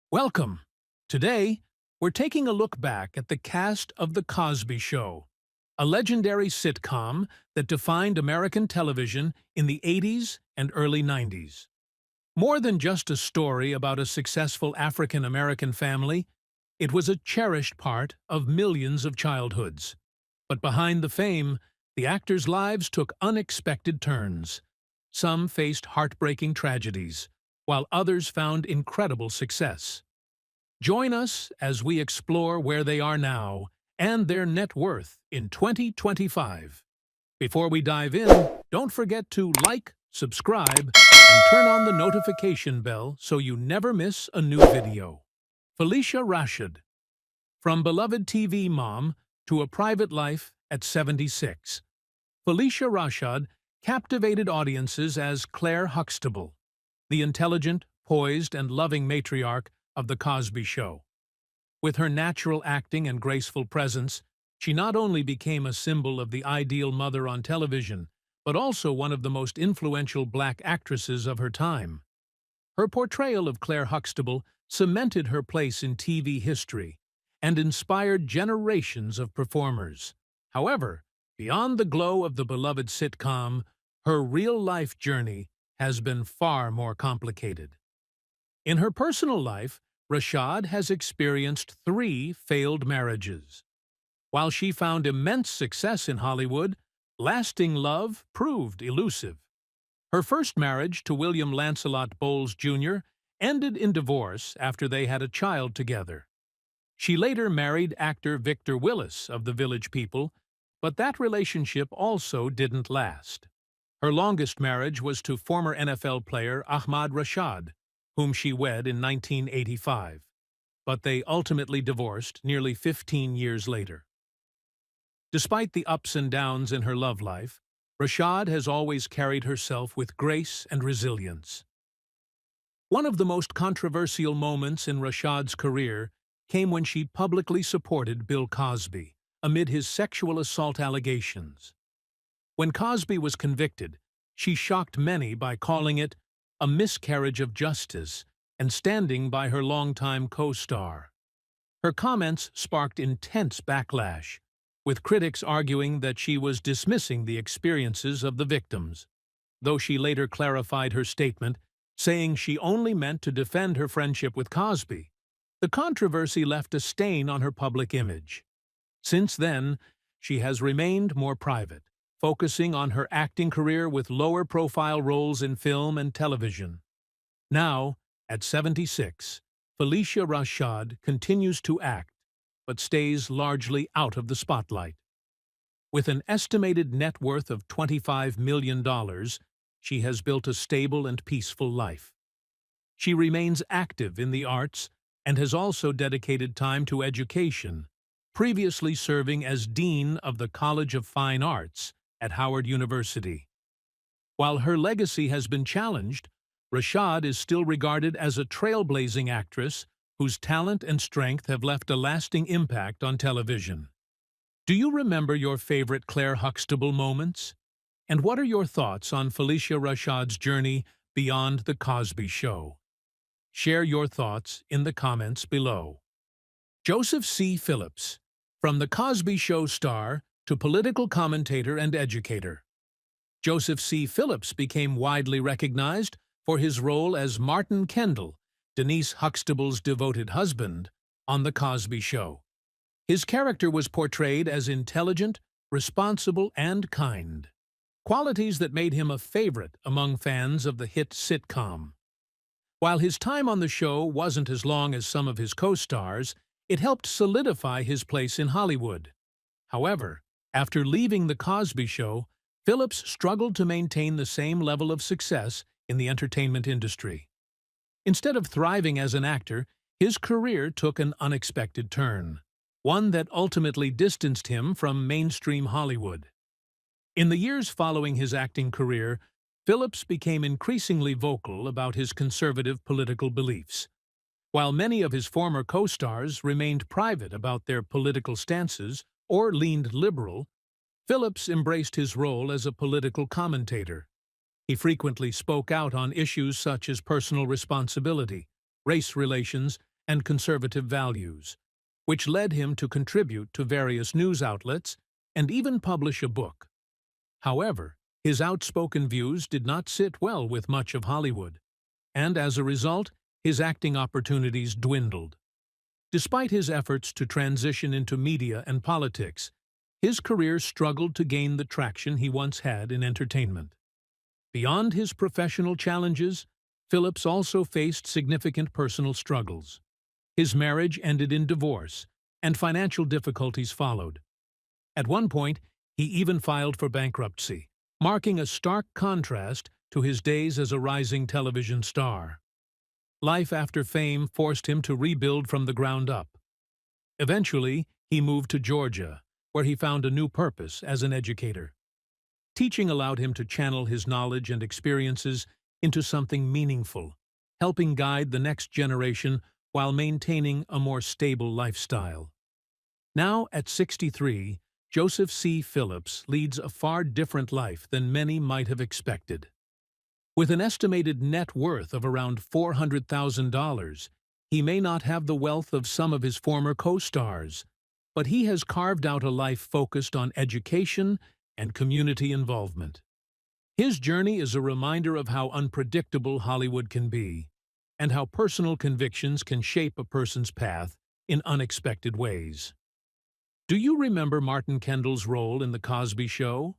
Welcome. Today, we're taking a look back at the cast of The Cosby Show, a legendary sitcom that defined American television in the 80s and early 90s. More than just a story about a successful African-American family, it was a cherished part of millions of childhoods. But behind the fame, the actors' lives took unexpected turns. Some faced heartbreaking tragedies, while others found incredible success. Join us as we explore where they are now and their net worth in 2025. Before we dive in, don't forget to like, subscribe, and turn on the notification bell so you never miss a new video. Felicia Rashad. From beloved TV mom to a private life at 76, Felicia Rashad captivated audiences as Claire Huxtable, the intelligent, poised, and loving matriarch of The Cosby Show. With her natural acting and graceful presence, she not only became a symbol of the ideal mother on television, but also one of the most influential black actresses of her time. Her portrayal of Claire Huxtable cemented her place in TV history and inspired generations of performers. However, beyond the glow of the beloved sitcom, her real-life journey has been far more complicated. In her personal life, Rashad has experienced 3 failed marriages. While she found immense success in Hollywood, lasting love proved elusive. Her first marriage to William Lancelot Bowles Jr. ended in divorce after they had a child together. She later married actor Victor Willis of The Village People, but that relationship also didn't last. Her longest marriage was to former NFL player Ahmad Rashad, whom she wed in 1985, but they ultimately divorced nearly 15 years later. Despite the ups and downs in her love life, Rashad has always carried herself with grace and resilience. One of the most controversial moments in Rashad's career came when she publicly supported Bill Cosby amid his sexual assault allegations. When Cosby was convicted, she shocked many by calling it a miscarriage of justice and standing by her longtime co-star. Her comments sparked intense backlash, with critics arguing that she was dismissing the experiences of the victims, though she later clarified her statement, saying she only meant to defend her friendship with Cosby. The controversy left a stain on her public image. Since then, she has remained more private, focusing on her acting career with lower-profile roles in film and television. Now, at 76, Felicia Rashad continues to act, but stays largely out of the spotlight. With an estimated net worth of $25 million, she has built a stable and peaceful life. She remains active in the arts and has also dedicated time to education, previously serving as Dean of the College of Fine Arts at Howard University. While her legacy has been challenged, Rashad is still regarded as a trailblazing actress whose talent and strength have left a lasting impact on television. Do you remember your favorite Claire Huxtable moments? And what are your thoughts on Felicia Rashad's journey beyond The Cosby Show? Share your thoughts in the comments below. Joseph C. Phillips. From The Cosby Show star to political commentator and educator, Joseph C. Phillips became widely recognized for his role as Martin Kendall, Denise Huxtable's devoted husband, on The Cosby Show. His character was portrayed as intelligent, responsible, and kind, qualities that made him a favorite among fans of the hit sitcom. While his time on the show wasn't as long as some of his co-stars, it helped solidify his place in Hollywood. However, after leaving The Cosby Show, Phillips struggled to maintain the same level of success in the entertainment industry. Instead of thriving as an actor, his career took an unexpected turn, one that ultimately distanced him from mainstream Hollywood. In the years following his acting career, Phillips became increasingly vocal about his conservative political beliefs. While many of his former co-stars remained private about their political stances or leaned liberal, Phillips embraced his role as a political commentator. He frequently spoke out on issues such as personal responsibility, race relations, and conservative values, which led him to contribute to various news outlets and even publish a book. However, his outspoken views did not sit well with much of Hollywood, and as a result, his acting opportunities dwindled. Despite his efforts to transition into media and politics, his career struggled to gain the traction he once had in entertainment. Beyond his professional challenges, Phillips also faced significant personal struggles. His marriage ended in divorce, and financial difficulties followed. At one point, he even filed for bankruptcy, marking a stark contrast to his days as a rising television star. Life after fame forced him to rebuild from the ground up. Eventually, he moved to Georgia, where he found a new purpose as an educator. Teaching allowed him to channel his knowledge and experiences into something meaningful, helping guide the next generation while maintaining a more stable lifestyle. Now, at 63, Joseph C. Phillips leads a far different life than many might have expected. With an estimated net worth of around $400,000, he may not have the wealth of some of his former co-stars, but he has carved out a life focused on education and community involvement. His journey is a reminder of how unpredictable Hollywood can be, and how personal convictions can shape a person's path in unexpected ways. Do you remember Martin Kendall's role in The Cosby Show?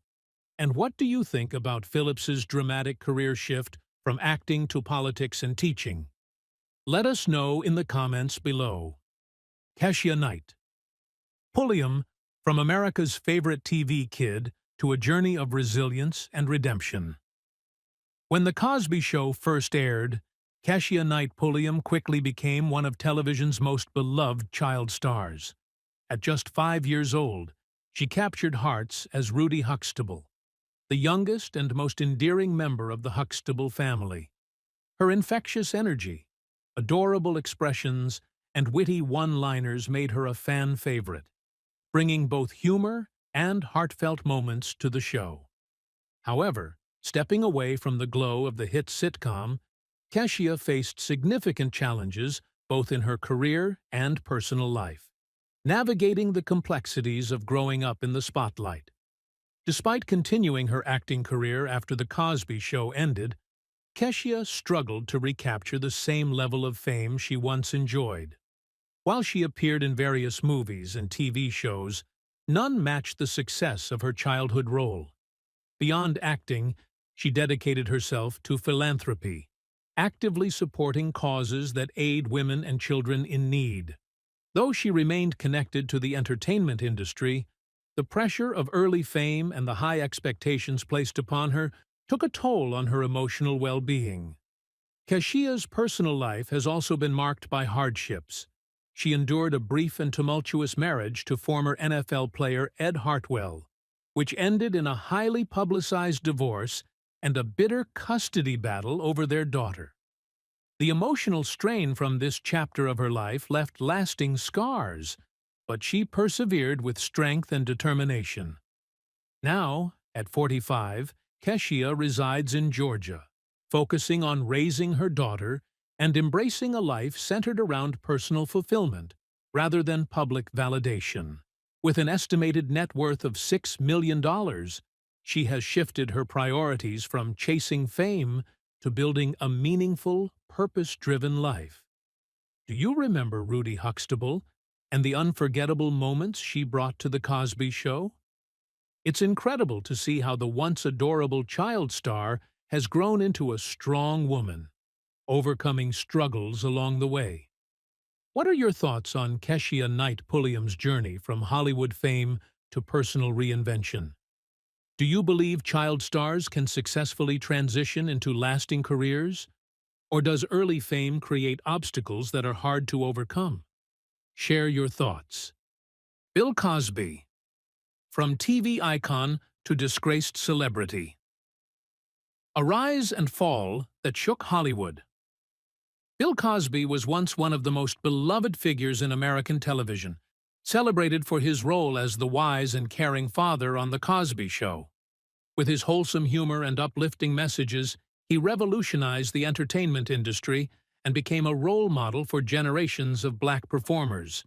And what do you think about Phillips's dramatic career shift from acting to politics and teaching? Let us know in the comments below. Keshia Knight. Pulliam, from America's favorite TV kid to a journey of resilience and redemption. When The Cosby Show first aired, Keshia Knight Pulliam quickly became one of television's most beloved child stars. At just 5 years old, she captured hearts as Rudy Huxtable, the youngest and most endearing member of the Huxtable family. Her infectious energy, adorable expressions, and witty one-liners made her a fan favorite, bringing both humor and heartfelt moments to the show. However, stepping away from the glow of the hit sitcom, Keshia faced significant challenges both in her career and personal life, navigating the complexities of growing up in the spotlight. Despite continuing her acting career after The Cosby Show ended, Keshia struggled to recapture the same level of fame she once enjoyed. While she appeared in various movies and TV shows, none matched the success of her childhood role. Beyond acting, she dedicated herself to philanthropy, actively supporting causes that aid women and children in need. Though she remained connected to the entertainment industry, the pressure of early fame and the high expectations placed upon her took a toll on her emotional well-being. Keshia's personal life has also been marked by hardships. She endured a brief and tumultuous marriage to former NFL player Ed Hartwell, which ended in a highly publicized divorce and a bitter custody battle over their daughter. The emotional strain from this chapter of her life left lasting scars, but she persevered with strength and determination. Now, at 45, Keshia resides in Georgia, focusing on raising her daughter and embracing a life centered around personal fulfillment rather than public validation. With an estimated net worth of $6 million, she has shifted her priorities from chasing fame to building a meaningful, purpose-driven life. Do you remember Rudy Huxtable and the unforgettable moments she brought to The Cosby Show? It's incredible to see how the once adorable child star has grown into a strong woman, overcoming struggles along the way. What are your thoughts on Keshia Knight Pulliam's journey from Hollywood fame to personal reinvention? Do you believe child stars can successfully transition into lasting careers? Or does early fame create obstacles that are hard to overcome? Share your thoughts. Bill Cosby. From TV icon to disgraced celebrity. A rise and fall that shook Hollywood. Bill Cosby was once one of the most beloved figures in American television, celebrated for his role as the wise and caring father on The Cosby Show. With his wholesome humor and uplifting messages, he revolutionized the entertainment industry and became a role model for generations of black performers.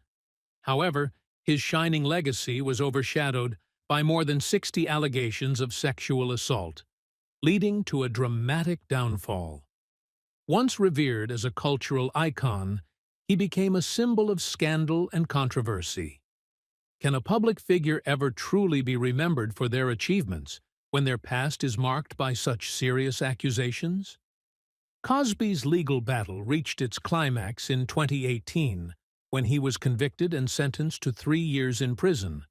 However, his shining legacy was overshadowed by more than 60 allegations of sexual assault, leading to a dramatic downfall. Once revered as a cultural icon, he became a symbol of scandal and controversy. Can a public figure ever truly be remembered for their achievements when their past is marked by such serious accusations? Cosby's legal battle reached its climax in 2018 when he was convicted and sentenced to 3 years in prison,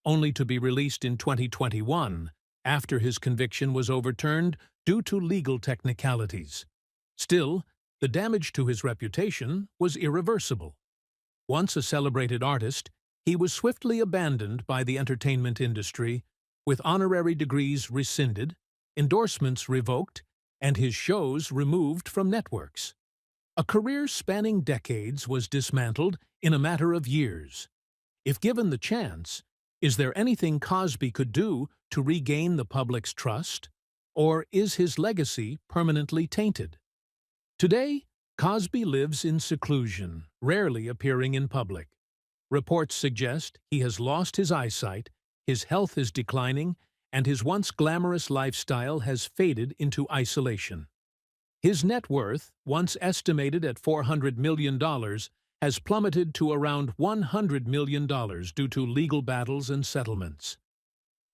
only to be released in 2021 after his conviction was overturned due to legal technicalities. Still, the damage to his reputation was irreversible. Once a celebrated artist, he was swiftly abandoned by the entertainment industry, with honorary degrees rescinded, endorsements revoked, and his shows removed from networks. A career spanning decades was dismantled in a matter of years. If given the chance, is there anything Cosby could do to regain the public's trust? Or is his legacy permanently tainted? Today, Cosby lives in seclusion, rarely appearing in public. Reports suggest he has lost his eyesight, his health is declining, and his once glamorous lifestyle has faded into isolation. His net worth, once estimated at $400 million, has plummeted to around $100 million due to legal battles and settlements.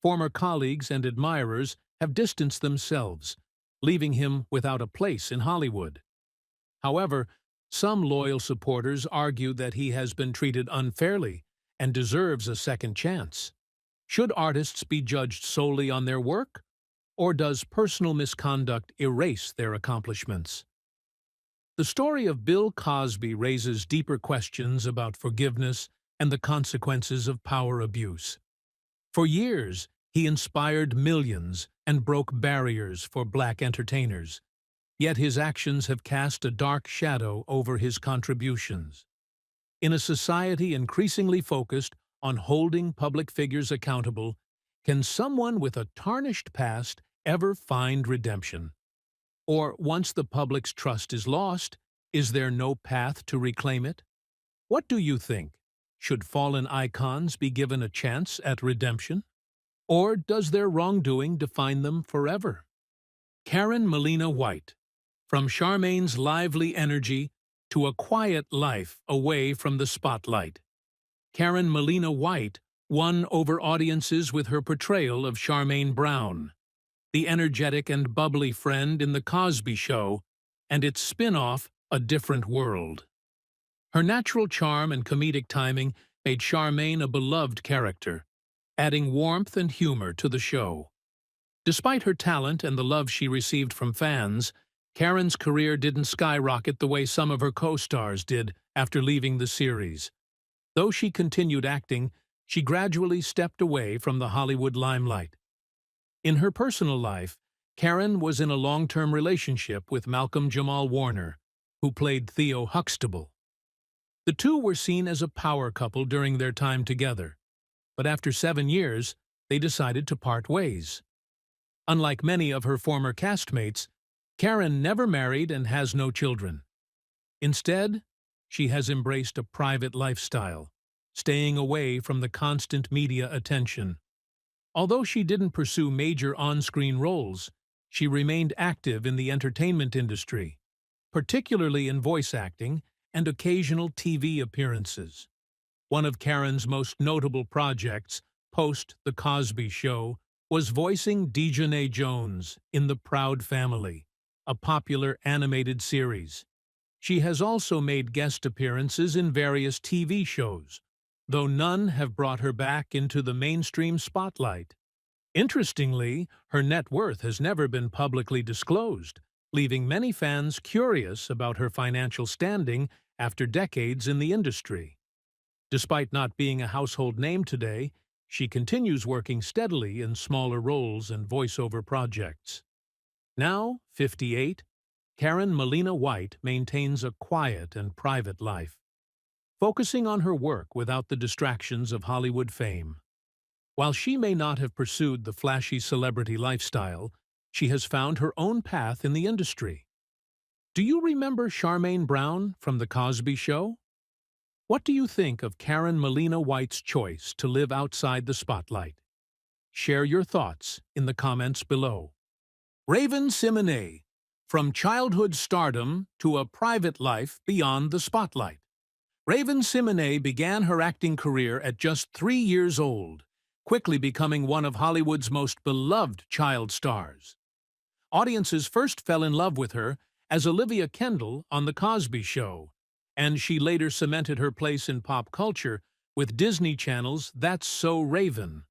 Former colleagues and admirers have distanced themselves, leaving him without a place in Hollywood. However, some loyal supporters argue that he has been treated unfairly and deserves a second chance. Should artists be judged solely on their work, or does personal misconduct erase their accomplishments? The story of Bill Cosby raises deeper questions about forgiveness and the consequences of power abuse. For years, he inspired millions and broke barriers for black entertainers. Yet his actions have cast a dark shadow over his contributions. In a society increasingly focused on holding public figures accountable, can someone with a tarnished past ever find redemption? Or once the public's trust is lost, is there no path to reclaim it? What do you think? Should fallen icons be given a chance at redemption? Or does their wrongdoing define them forever? Karen Molina White. From Charmaine's lively energy to a quiet life away from the spotlight, Karen Molina White won over audiences with her portrayal of Charmaine Brown, the energetic and bubbly friend in The Cosby Show, and its spin-off, A Different World. Her natural charm and comedic timing made Charmaine a beloved character, adding warmth and humor to the show. Despite her talent and the love she received from fans, Karen's career didn't skyrocket the way some of her co-stars did after leaving the series. Though she continued acting, she gradually stepped away from the Hollywood limelight. In her personal life, Karen was in a long-term relationship with Malcolm Jamal Warner, who played Theo Huxtable. The two were seen as a power couple during their time together, but after 7 years, they decided to part ways. Unlike many of her former castmates, Karen never married and has no children. Instead, she has embraced a private lifestyle, staying away from the constant media attention. Although she didn't pursue major on-screen roles, she remained active in the entertainment industry, particularly in voice acting and occasional TV appearances. One of Karen's most notable projects, post The Cosby Show, was voicing Dejanay Jones in The Proud Family, a popular animated series. She has also made guest appearances in various TV shows, though none have brought her back into the mainstream spotlight. Interestingly, her net worth has never been publicly disclosed, leaving many fans curious about her financial standing after decades in the industry. Despite not being a household name today, she continues working steadily in smaller roles and voiceover projects. Now, 58, Karen Molina White maintains a quiet and private life, focusing on her work without the distractions of Hollywood fame. While she may not have pursued the flashy celebrity lifestyle, she has found her own path in the industry. Do you remember Charmaine Brown from The Cosby Show? What do you think of Karen Molina White's choice to live outside the spotlight? Share your thoughts in the comments below. Raven Simonet, from childhood stardom to a private life beyond the spotlight. Raven Simonet began her acting career at just 3 years old, quickly becoming one of Hollywood's most beloved child stars. Audiences first fell in love with her as Olivia Kendall on The Cosby Show, and she later cemented her place in pop culture with Disney Channel's That's So Raven.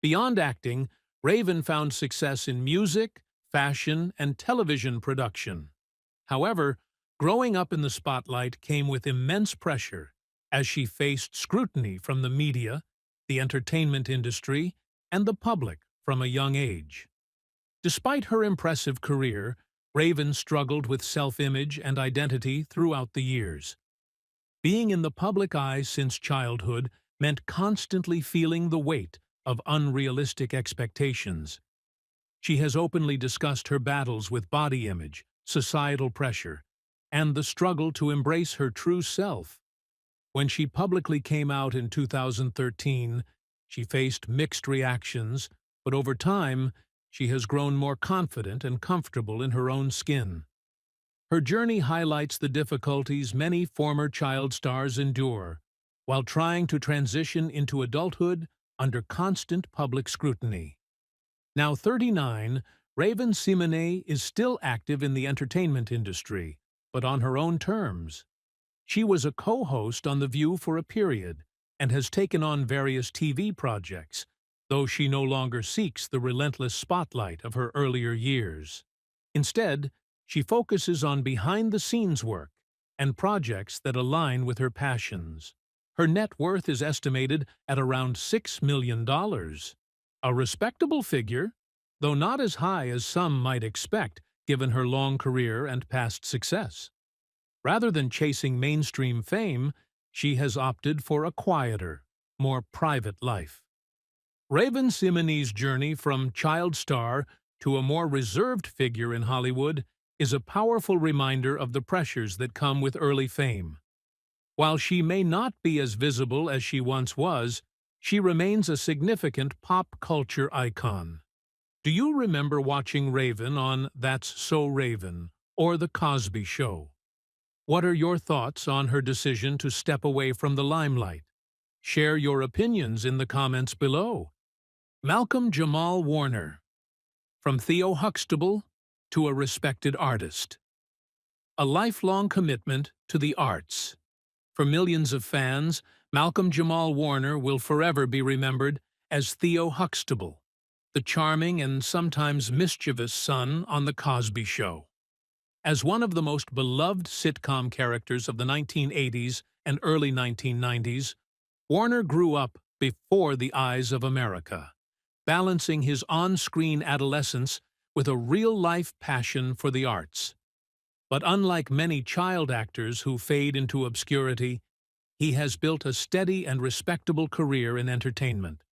Beyond acting, Raven found success in music, fashion, and television production. However, growing up in the spotlight came with immense pressure as she faced scrutiny from the media, the entertainment industry, and the public from a young age. Despite her impressive career, Raven struggled with self-image and identity throughout the years. Being in the public eye since childhood meant constantly feeling the weight of unrealistic expectations. She has openly discussed her battles with body image, societal pressure, and the struggle to embrace her true self. When she publicly came out in 2013, she faced mixed reactions, but over time, she has grown more confident and comfortable in her own skin. Her journey highlights the difficulties many former child stars endure, while trying to transition into adulthood under constant public scrutiny. Now 39, Raven Simonet is still active in the entertainment industry, but on her own terms. She was a co-host on The View for a period and has taken on various TV projects, though she no longer seeks the relentless spotlight of her earlier years. Instead, she focuses on behind-the-scenes work and projects that align with her passions. Her net worth is estimated at around $6 million. A respectable figure, though not as high as some might expect given her long career and past success. Rather than chasing mainstream fame, she has opted for a quieter, more private life. Raven Simonet's journey from child star to a more reserved figure in Hollywood is a powerful reminder of the pressures that come with early fame. While she may not be as visible as she once was, she remains a significant pop culture icon. Do you remember watching Raven on That's So Raven or The Cosby Show? What are your thoughts on her decision to step away from the limelight? Share your opinions in the comments below. Malcolm Jamal Warner, from Theo Huxtable to a respected artist. A lifelong commitment to the arts. For millions of fans, Malcolm Jamal Warner will forever be remembered as Theo Huxtable, the charming and sometimes mischievous son on The Cosby Show. As one of the most beloved sitcom characters of the 1980s and early 1990s, Warner grew up before the eyes of America, balancing his on-screen adolescence with a real-life passion for the arts. But unlike many child actors who fade into obscurity, he has built a steady and respectable career in entertainment.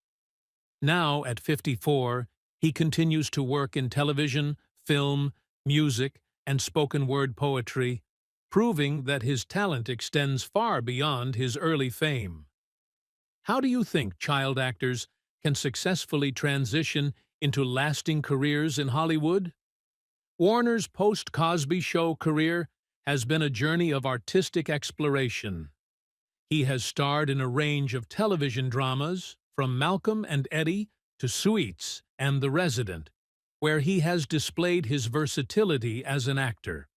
Now, at 54, he continues to work in television, film, music, and spoken-word poetry, proving that his talent extends far beyond his early fame. How do you think child actors can successfully transition into lasting careers in Hollywood? Warner's post-Cosby Show career has been a journey of artistic exploration. He has starred in a range of television dramas, from Malcolm and Eddie to Suits and The Resident, where he has displayed his versatility as an actor.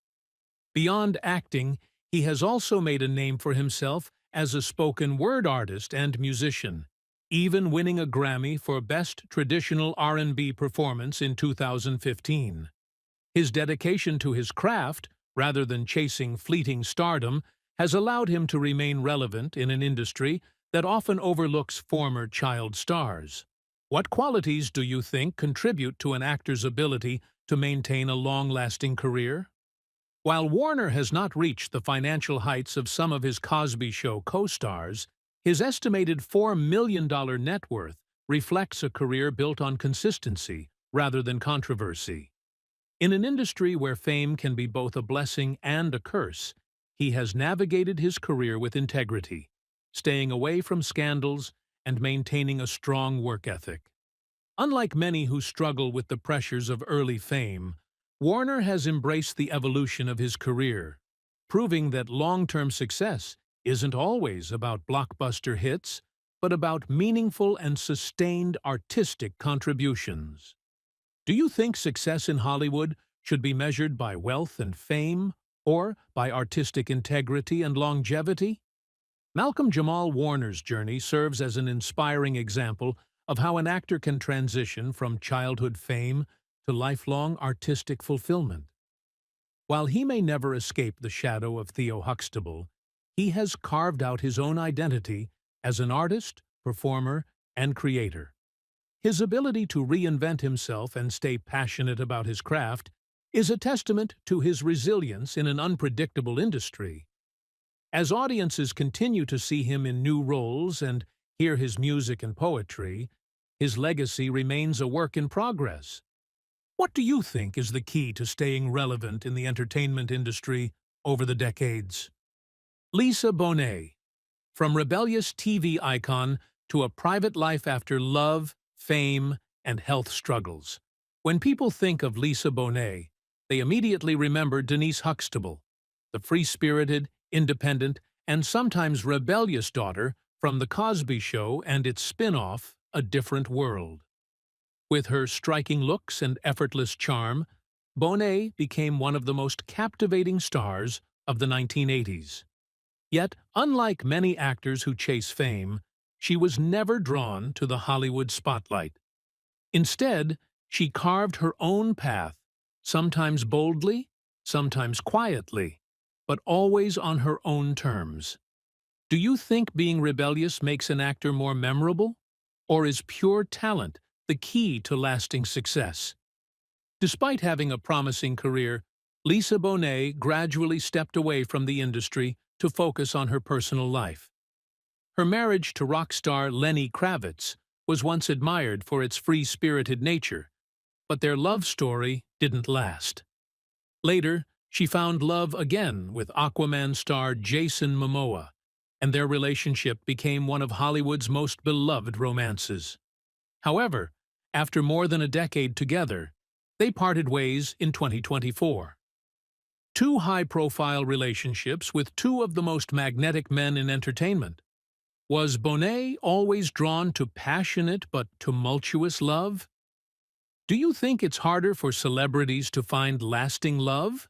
Beyond acting, he has also made a name for himself as a spoken-word artist and musician, even winning a Grammy for Best Traditional R&B Performance in 2015. His dedication to his craft, rather than chasing fleeting stardom, has allowed him to remain relevant in an industry that often overlooks former child stars. What qualities do you think contribute to an actor's ability to maintain a long-lasting career? While Warner has not reached the financial heights of some of his Cosby Show co-stars, his estimated $4 million net worth reflects a career built on consistency rather than controversy. In an industry where fame can be both a blessing and a curse, he has navigated his career with integrity, staying away from scandals and maintaining a strong work ethic. Unlike many who struggle with the pressures of early fame, Warner has embraced the evolution of his career, proving that long-term success isn't always about blockbuster hits, but about meaningful and sustained artistic contributions. Do you think success in Hollywood should be measured by wealth and fame, or by artistic integrity and longevity? Malcolm Jamal Warner's journey serves as an inspiring example of how an actor can transition from childhood fame to lifelong artistic fulfillment. While he may never escape the shadow of Theo Huxtable, he has carved out his own identity as an artist, performer, and creator. His ability to reinvent himself and stay passionate about his craft is a testament to his resilience in an unpredictable industry. As audiences continue to see him in new roles and hear his music and poetry, his legacy remains a work in progress. What do you think is the key to staying relevant in the entertainment industry over the decades? Lisa Bonet, from rebellious TV icon to a private life after love, fame, and health struggles. When people think of Lisa Bonet, they immediately remember Denise Huxtable, the free-spirited, independent, and sometimes rebellious daughter from The Cosby Show and its spin-off, A Different World. With her striking looks and effortless charm, Bonet became one of the most captivating stars of the 1980s. Yet, unlike many actors who chase fame, she was never drawn to the Hollywood spotlight. Instead, she carved her own path, sometimes boldly, sometimes quietly, but always on her own terms. Do you think being rebellious makes an actor more memorable? Or is pure talent the key to lasting success? Despite having a promising career, Lisa Bonet gradually stepped away from the industry to focus on her personal life. Her marriage to rock star Lenny Kravitz was once admired for its free-spirited nature, but their love story didn't last. Later, she found love again with Aquaman star Jason Momoa, and their relationship became one of Hollywood's most beloved romances. However, after more than a decade together, they parted ways in 2024. Two high-profile relationships with two of the most magnetic men in entertainment. Was Bonet always drawn to passionate but tumultuous love? Do you think it's harder for celebrities to find lasting love?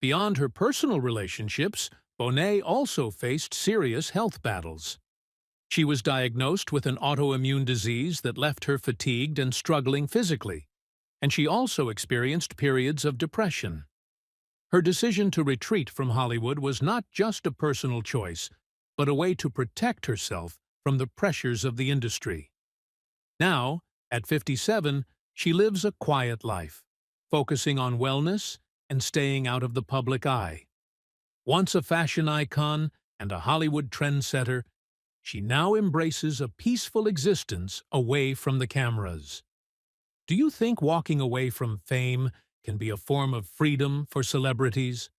Beyond her personal relationships, Bonet also faced serious health battles. She was diagnosed with an autoimmune disease that left her fatigued and struggling physically, and she also experienced periods of depression. Her decision to retreat from Hollywood was not just a personal choice, but a way to protect herself from the pressures of the industry. Now, at 57, she lives a quiet life, focusing on wellness and staying out of the public eye. Once a fashion icon and a Hollywood trendsetter, she now embraces a peaceful existence away from the cameras. Do you think walking away from fame can be a form of freedom for celebrities?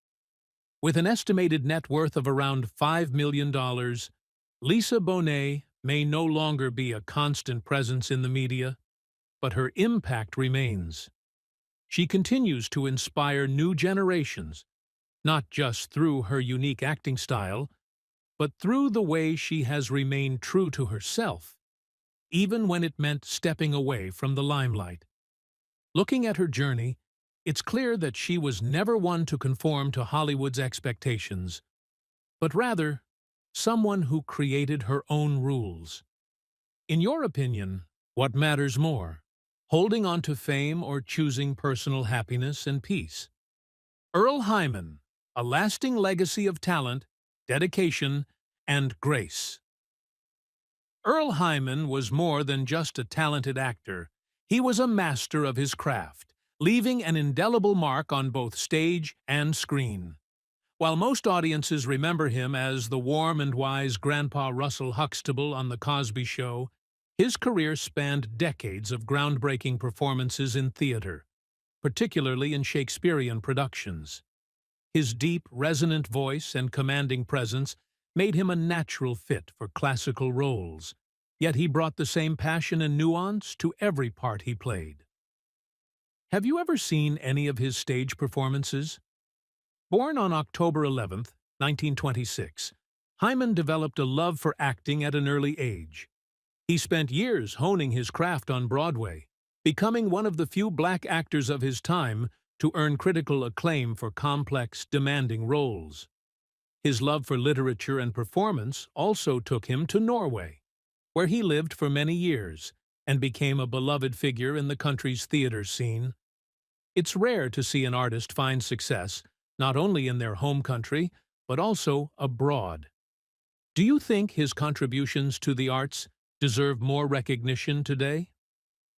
With an estimated net worth of around $5 million, Lisa Bonet may no longer be a constant presence in the media, but her impact remains. She continues to inspire new generations, not just through her unique acting style, but through the way she has remained true to herself, even when it meant stepping away from the limelight. Looking at her journey, it's clear that she was never one to conform to Hollywood's expectations, but rather someone who created her own rules. In your opinion, what matters more, holding on to fame or choosing personal happiness and peace? Earl Hyman, a lasting legacy of talent, dedication, and grace. Earl Hyman was more than just a talented actor. He was a master of his craft, leaving an indelible mark on both stage and screen. While most audiences remember him as the warm and wise Grandpa Russell Huxtable on The Cosby Show, his career spanned decades of groundbreaking performances in theater. particularly in Shakespearean productions. His deep, resonant voice and commanding presence made him a natural fit for classical roles, yet he brought the same passion and nuance to every part he played. Have you ever seen any of his stage performances? Born on October 11, 1926, Hyman developed a love for acting at an early age. He spent years honing his craft on Broadway, becoming one of the few black actors of his time to earn critical acclaim for complex, demanding roles. His love for literature and performance also took him to Norway, where he lived for many years and became a beloved figure in the country's theater scene. It's rare to see an artist find success not only in their home country, but also abroad. Do you think his contributions to the arts deserve more recognition today?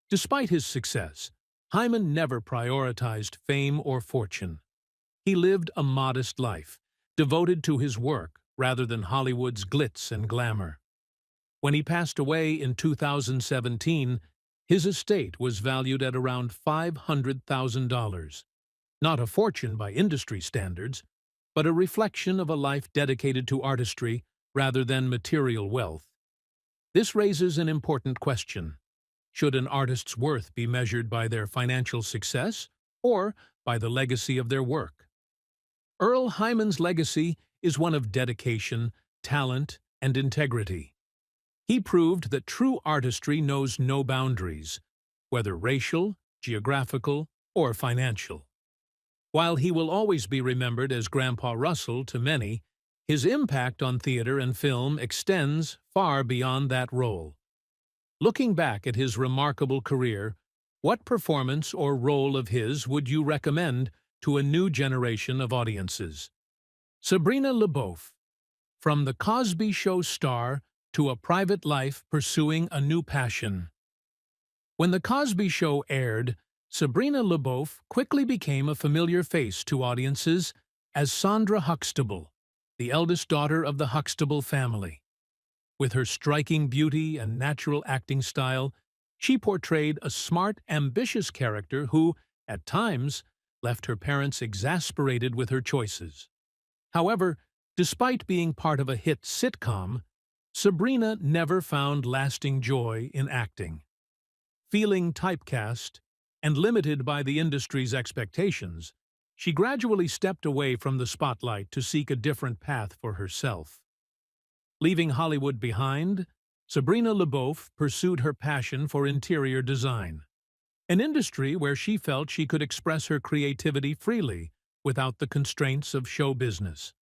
Despite his success, Hyman never prioritized fame or fortune. He lived a modest life, devoted to his work rather than Hollywood's glitz and glamour. When he passed away in 2017, his estate was valued at around $500,000. Not a fortune by industry standards, but a reflection of a life dedicated to artistry rather than material wealth. This raises an important question. Should an artist's worth be measured by their financial success or by the legacy of their work? Earl Hyman's legacy is one of dedication, talent, and integrity. He proved that true artistry knows no boundaries, whether racial, geographical, or financial. While he will always be remembered as Grandpa Russell to many, his impact on theater and film extends far beyond that role. Looking back at his remarkable career, what performance or role of his would you recommend to a new generation of audiences? Sabrina LeBeouf, from The Cosby Show star to a private life pursuing a new passion. When The Cosby Show aired, Sabrina LeBeouf quickly became a familiar face to audiences as Sandra Huxtable, the eldest daughter of the Huxtable family. With her striking beauty and natural acting style, she portrayed a smart, ambitious character who, at times, left her parents exasperated with her choices. However, despite being part of a hit sitcom, Sabrina never found lasting joy in acting. Feeling typecast and limited by the industry's expectations, she gradually stepped away from the spotlight to seek a different path for herself. Leaving Hollywood behind, Sabrina LeBeouf pursued her passion for interior design, an industry where she felt she could express her creativity freely without the constraints of show business.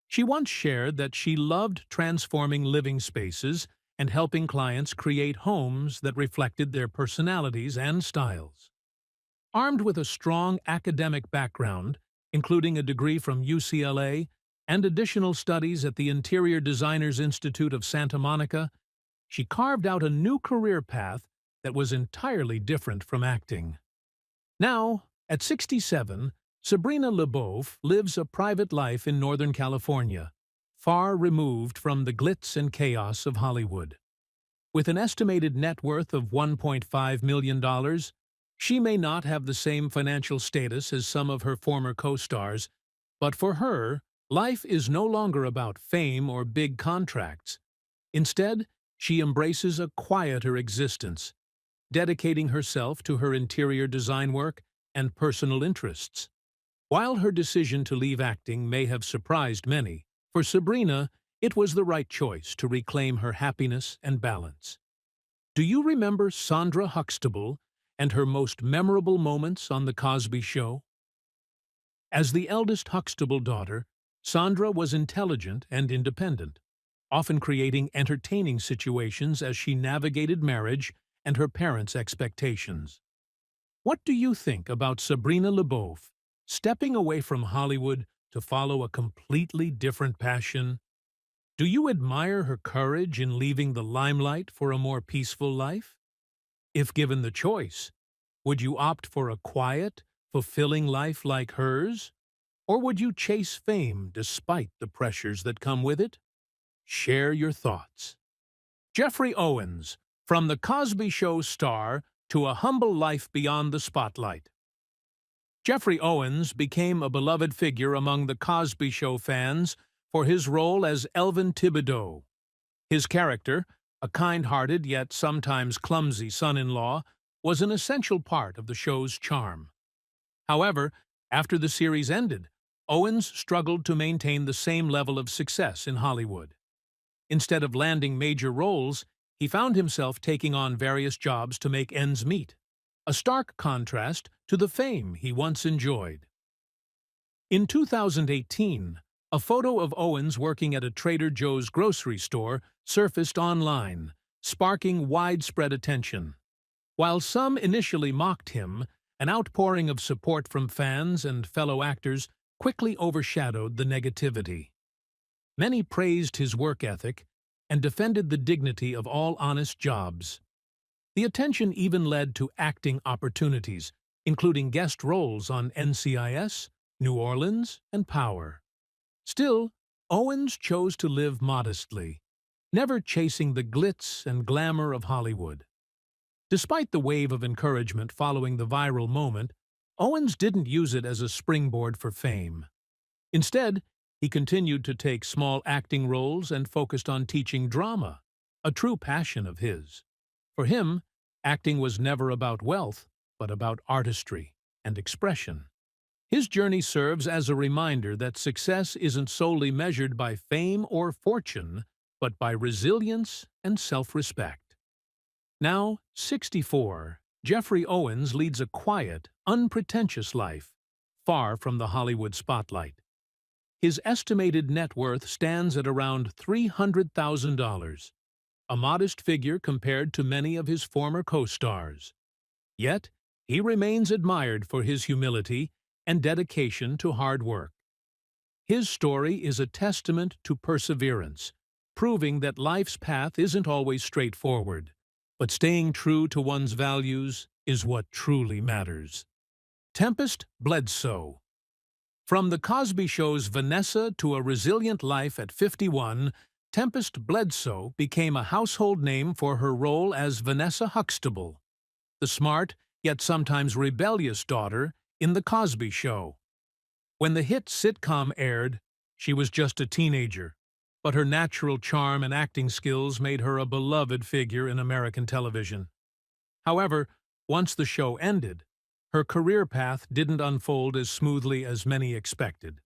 She once shared that she loved transforming living spaces and helping clients create homes that reflected their personalities and styles. Armed with a strong academic background, including a degree from UCLA and additional studies at the Interior Designers Institute of Santa Monica, she carved out a new career path that was entirely different from acting. Now, at 67, Sabrina LeBeouf lives a private life in Northern California, far removed from the glitz and chaos of Hollywood. With an estimated net worth of $1.5 million, she may not have the same financial status as some of her former co-stars, but for her, life is no longer about fame or big contracts. Instead, she embraces a quieter existence, dedicating herself to her interior design work and personal interests. While her decision to leave acting may have surprised many, for Sabrina, it was the right choice to reclaim her happiness and balance. Do you remember Sandra Huxtable and her most memorable moments on The Cosby Show? As the eldest Huxtable daughter, Sandra was intelligent and independent, often creating entertaining situations as she navigated marriage and her parents' expectations. What do you think about Sabrina LeBeouf stepping away from Hollywood to follow a completely different passion? Do you admire her courage in leaving the limelight for a more peaceful life? If given the choice, would you opt for a quiet, fulfilling life like hers? Or would you chase fame despite the pressures that come with it? Share your thoughts. Jeffrey Owens, from The Cosby Show star to a humble life beyond the spotlight. Jeffrey Owens became a beloved figure among the Cosby Show fans for his role as Elvin Thibodeau. His character, a kind-hearted yet sometimes clumsy son-in-law, was an essential part of the show's charm. However, after the series ended, Owens struggled to maintain the same level of success in Hollywood. Instead of landing major roles, he found himself taking on various jobs to make ends meet, a stark contrast to the fame he once enjoyed. In 2018, a photo of Owens working at a Trader Joe's grocery store surfaced online, sparking widespread attention. While some initially mocked him, an outpouring of support from fans and fellow actors quickly overshadowed the negativity. Many praised his work ethic and defended the dignity of all honest jobs. The attention even led to acting opportunities, including guest roles on NCIS, New Orleans, and Power. Still, Owens chose to live modestly, never chasing the glitz and glamour of Hollywood. Despite the wave of encouragement following the viral moment, Owens didn't use it as a springboard for fame. Instead, he continued to take small acting roles and focused on teaching drama, a true passion of his. For him, acting was never about wealth, but about artistry and expression. His journey serves as a reminder that success isn't solely measured by fame or fortune, but by resilience and self-respect. Now, 64, Jeffrey Owens leads a quiet, unpretentious life, far from the Hollywood spotlight. His estimated net worth stands at around $300,000, a modest figure compared to many of his former co-stars. Yet, he remains admired for his humility and dedication to hard work. His story is a testament to perseverance, proving that life's path isn't always straightforward, but staying true to one's values is what truly matters. Tempest Bledsoe. From The Cosby Show's Vanessa to a resilient life at 51, Tempest Bledsoe became a household name for her role as Vanessa Huxtable, the smart yet sometimes rebellious daughter in The Cosby Show. When the hit sitcom aired, she was just a teenager, but her natural charm and acting skills made her a beloved figure in American television. However, once the show ended, her career path didn't unfold as smoothly as many expected.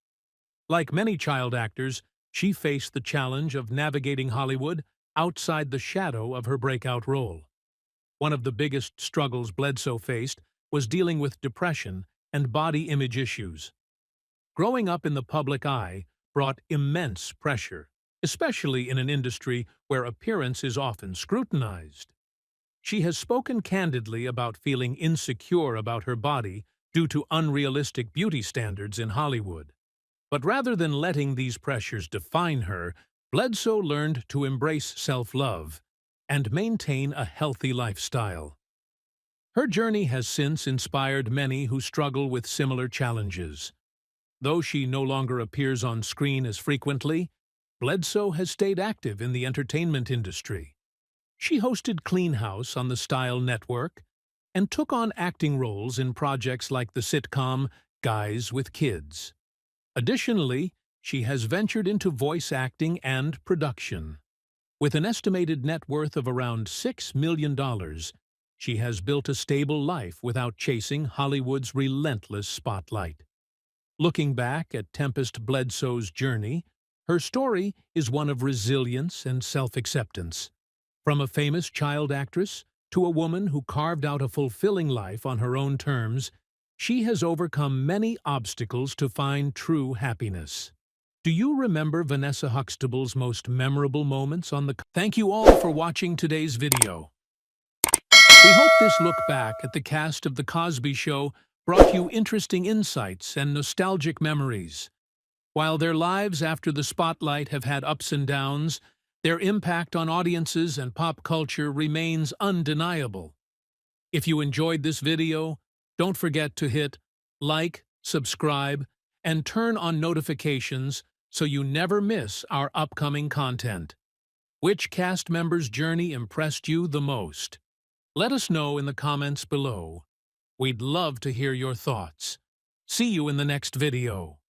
Like many child actors, she faced the challenge of navigating Hollywood outside the shadow of her breakout role. One of the biggest struggles Bledsoe faced was dealing with depression and body image issues. Growing up in the public eye brought immense pressure, especially in an industry where appearance is often scrutinized. She has spoken candidly about feeling insecure about her body due to unrealistic beauty standards in Hollywood. But rather than letting these pressures define her, Bledsoe learned to embrace self-love and maintain a healthy lifestyle. Her journey has since inspired many who struggle with similar challenges. Though she no longer appears on screen as frequently, Bledsoe has stayed active in the entertainment industry. She hosted Clean House on the Style Network and took on acting roles in projects like the sitcom Guys with Kids. Additionally, she has ventured into voice acting and production. With an estimated net worth of around $6 million, she has built a stable life without chasing Hollywood's relentless spotlight. Looking back at Tempest Bledsoe's journey, her story is one of resilience and self-acceptance. From a famous child actress to a woman who carved out a fulfilling life on her own terms, she has overcome many obstacles to find true happiness. Do you remember Vanessa Huxtable's most memorable moments on the... Thank you all for watching today's video. We hope this look back at the cast of The Cosby Show brought you interesting insights and nostalgic memories. While their lives after the spotlight have had ups and downs, their impact on audiences and pop culture remains undeniable. If you enjoyed this video, don't forget to hit like, subscribe, and turn on notifications so you never miss our upcoming content. Which cast member's journey impressed you the most? Let us know in the comments below. We'd love to hear your thoughts. See you in the next video.